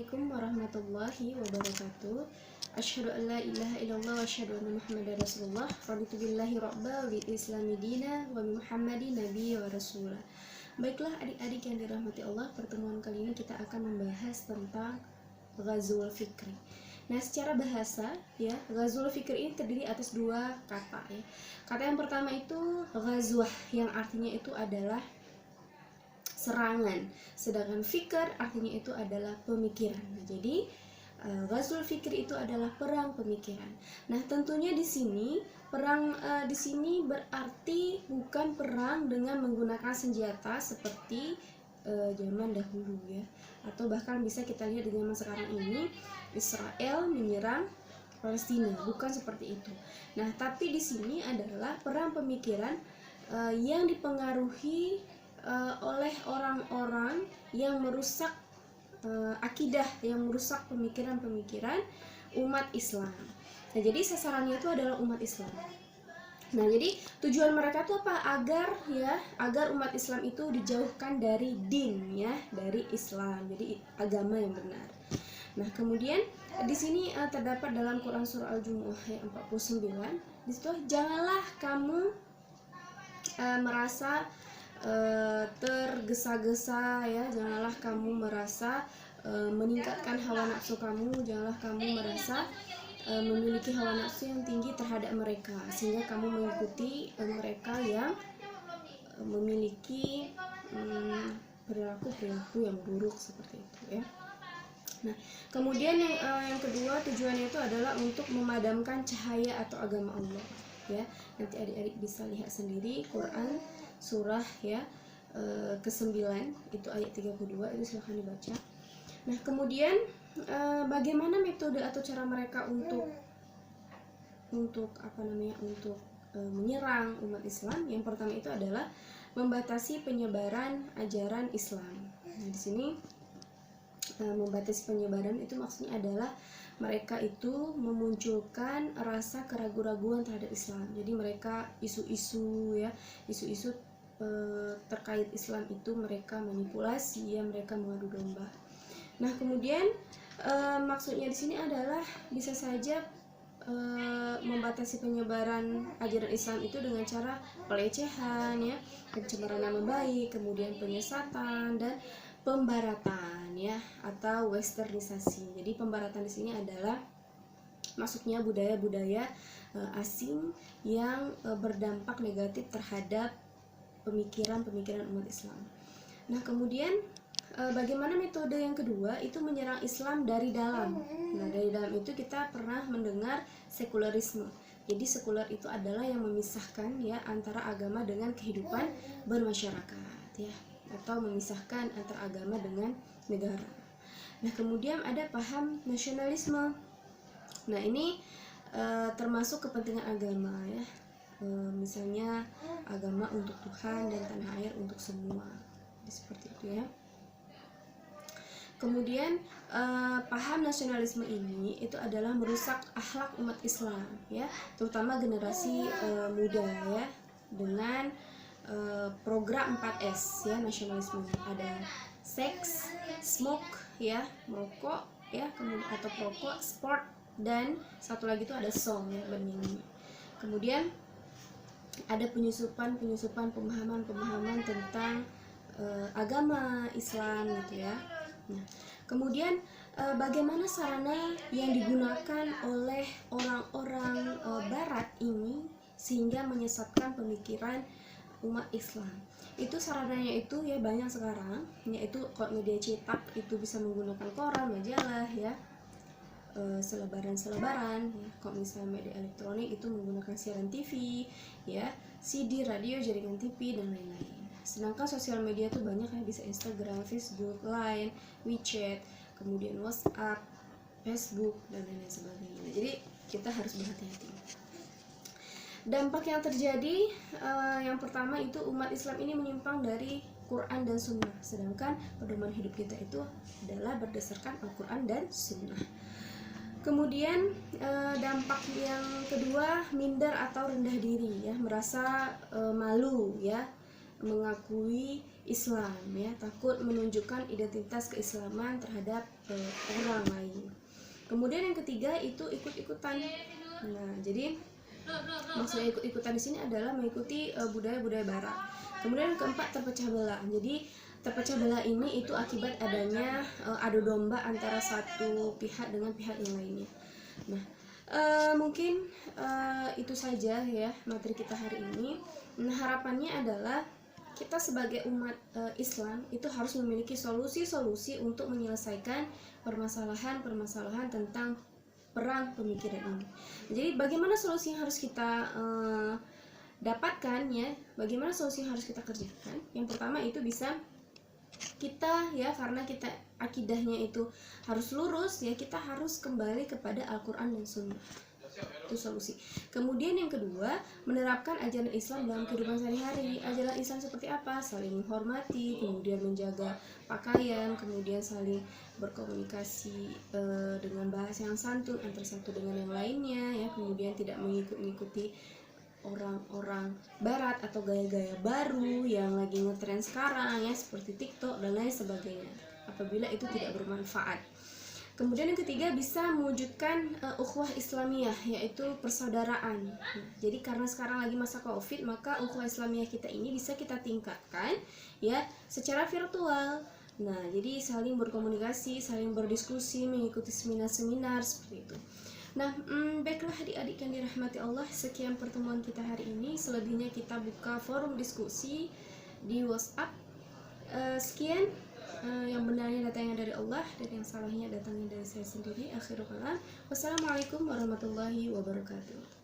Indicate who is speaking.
Speaker 1: Assalamualaikum warahmatullahi wabarakatuh. Asyhadu an la ilaha illallah wa asyhadu anna Muhammadar Rasulullah. Raditu billahi rabba wa bil islami dina wa bi Muhammadin nabiyya wa rasulah. Baiklah adik-adik yang dirahmati Allah, pertemuan kali ini kita akan membahas tentang ghazwul fikri. Nah, secara bahasa ya, ghazwul fikri ini terdiri atas dua kata ya. Kata yang pertama itu ghazwah, yang artinya itu adalah serangan, sedangkan fikr artinya itu adalah pemikiran. Nah, jadi ghazwul fikri itu adalah perang pemikiran. Nah, tentunya di sini perang di sini berarti bukan perang dengan menggunakan senjata seperti zaman dahulu ya, atau bahkan bisa kita lihat di zaman sekarang ini Israel menyerang Palestina, bukan seperti itu. Nah, tapi di sini adalah perang pemikiran yang dipengaruhi oleh orang-orang yang merusak akidah, yang merusak pemikiran-pemikiran umat Islam. Nah, jadi sasarannya itu adalah umat Islam. Nah, jadi tujuan mereka itu apa? Agar umat Islam itu dijauhkan dari din ya, dari Islam. Jadi agama yang benar. Nah, kemudian di sini terdapat dalam Quran surah Al-Jumu'ah ayat 49. Di situ, janganlah kamu merasa tergesa-gesa ya, janganlah kamu merasa meningkatkan hawa nafsu kamu, janganlah kamu merasa memiliki hawa nafsu yang tinggi terhadap mereka sehingga kamu mengikuti mereka yang memiliki perilaku yang buruk seperti itu ya. Nah, kemudian yang kedua tujuannya itu adalah untuk memadamkan cahaya atau agama Allah ya. Nanti adik-adik bisa lihat sendiri Quran surah ya ke-9 itu ayat 32, itu silahkan dibaca. Nah, kemudian bagaimana metode atau cara mereka untuk menyerang umat Islam? Yang pertama itu adalah membatasi penyebaran ajaran Islam. Nah, di sini membatasi penyebaran itu maksudnya adalah mereka itu memunculkan rasa keraguan-raguan terhadap Islam. Jadi mereka isu-isu terkait Islam itu mereka manipulasi ya, mereka mengadu domba. Nah, kemudian maksudnya di sini adalah bisa saja membatasi penyebaran ajaran Islam itu dengan cara pelecehan ya, pencemaran nama baik, kemudian penyesatan dan pembaratan ya, atau westernisasi. Jadi pembaratan di sini adalah masuknya budaya-budaya asing yang berdampak negatif terhadap pemikiran umat Islam. Nah, kemudian bagaimana metode yang kedua itu menyerang Islam dari dalam. Nah, dari dalam itu kita pernah mendengar sekularisme. Jadi sekuler itu adalah yang memisahkan ya antara agama dengan kehidupan bermasyarakat ya, atau memisahkan antara agama dengan negara. Nah, kemudian ada paham nasionalisme. Nah, ini termasuk kepentingan agama ya. Misalnya agama untuk Tuhan dan tanah air untuk semua, seperti itu ya. Kemudian paham nasionalisme ini itu adalah merusak akhlak umat Islam ya, terutama generasi muda ya, dengan program 4S ya nasionalisme. Ada seks, smoke ya, merokok ya, kemudian atau perokok, sport, dan satu lagi itu ada song ya, bernyanyi. Kemudian ada penyusupan pemahaman tentang agama Islam gitu ya. Nah, kemudian bagaimana sarana yang digunakan oleh orang-orang Barat ini sehingga menyesatkan pemikiran umat Islam? Itu sarananya itu ya banyak sekarang, yaitu kalau media cetak itu bisa menggunakan koran, majalah ya, selebaran ya. Kalau misalnya media elektronik itu menggunakan siaran TV ya, CD, radio, jaringan TV dan lain-lain. Sedangkan sosial media itu banyak ya, bisa Instagram, Facebook, Line, WeChat, kemudian WhatsApp, Facebook dan lain-lain sebagainya. Jadi kita harus berhati-hati. Dampak yang terjadi yang pertama itu umat Islam ini menyimpang dari Quran dan Sunnah, sedangkan pedoman hidup kita itu adalah berdasarkan Al-Quran dan Sunnah. Kemudian dampak yang kedua, minder atau rendah diri ya, merasa malu ya, mengakui Islam ya, takut menunjukkan identitas keislaman terhadap orang lain. Kemudian yang ketiga itu ikut-ikutan. Nah, jadi maksudnya ikut-ikutan di sini adalah mengikuti budaya-budaya barat. Kemudian yang keempat, terpecah belah. Jadi terpecah belah ini itu akibat adanya adu domba antara satu pihak dengan pihak yang lainnya. Nah, mungkin itu saja ya materi kita hari ini. Nah, harapannya adalah kita sebagai umat Islam itu harus memiliki solusi-solusi untuk menyelesaikan permasalahan-permasalahan tentang perang pemikiran ini. Jadi bagaimana solusi yang harus kita dapatkan ya? Bagaimana solusi yang harus kita kerjakan? Yang pertama itu bisa kita ya, karena kita akidahnya itu harus lurus ya, kita harus kembali kepada Al-Quran dan Sunnah. Itu solusi. Kemudian yang kedua, menerapkan ajaran Islam dalam kehidupan sehari-hari. Ajaran Islam seperti apa? Saling menghormati, kemudian menjaga pakaian, kemudian saling berkomunikasi dengan bahasa yang santun antara satu dengan yang lainnya ya, kemudian tidak mengikuti orang-orang barat atau gaya-gaya baru yang lagi ngetren sekarang ya, seperti TikTok dan lain sebagainya, apabila itu tidak bermanfaat. Kemudian yang ketiga, bisa mewujudkan ukhuwah Islamiyah, yaitu persaudaraan. Nah, jadi karena sekarang lagi masa Covid, maka ukhuwah Islamiyah kita ini bisa kita tingkatkan ya secara virtual. Nah, jadi saling berkomunikasi, saling berdiskusi, mengikuti seminar-seminar seperti itu. Nah, baiklah adik-adik yang dirahmati Allah, sekian pertemuan kita hari ini. Selebihnya kita buka forum diskusi di WhatsApp. Sekian. Yang benarnya datangnya dari Allah dan yang salahnya datangnya dari saya sendiri. Akhirul kalam. Wassalamualaikum warahmatullahi wabarakatuh.